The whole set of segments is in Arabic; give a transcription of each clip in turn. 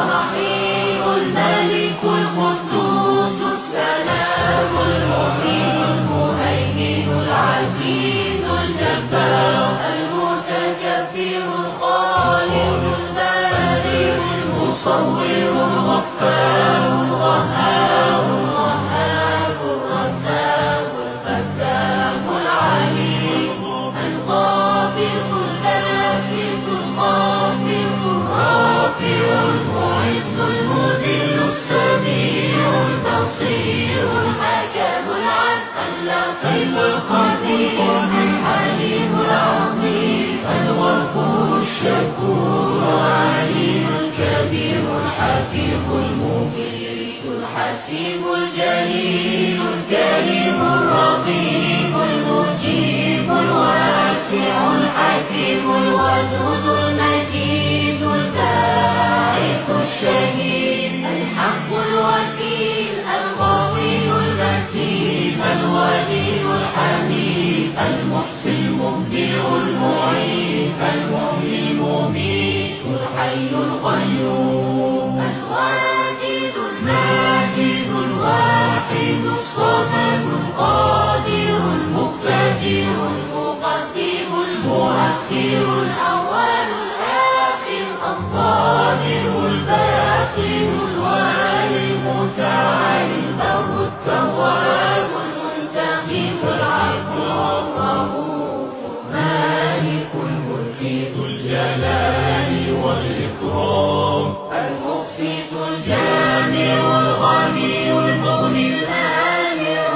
الرحيم الملك القدوس السلام المؤمن المهيمن العزيز الجبار المتكبر الخالق البارئ المصور الغفار القهار الوهاب الرزاق الفتاح العليم القابض الباسط الخافض الرافع المعز المذل السميع البصير الحكم العدل اللطيف الخبير الحليم العظيم الغفور الشكور العليم الكبير الحفيظ المقيت الحسيب الجليل الكريم الرقيب المجيب الواسع الحكيم الودود المجيد الباعث الشهيد الحق الوكيل القوي المتين الولي الحميد المحصي المبدع المعيد المحيي المميت الحي القيوم الواجد الماجد الواحد الصمد القادر المقتدر المقدم المؤخر الأول الآخر الظاهر الباطن الوالي المتعالي البر التواب المنتقم العفو الرؤوف مالك الملك ذو الجلال والإكرام المقسط الجامع الغني المغني المانع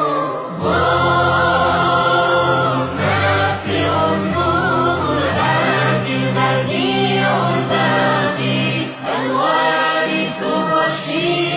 الضار نافع النور الهادي البديع الباقي الوارث الرشيد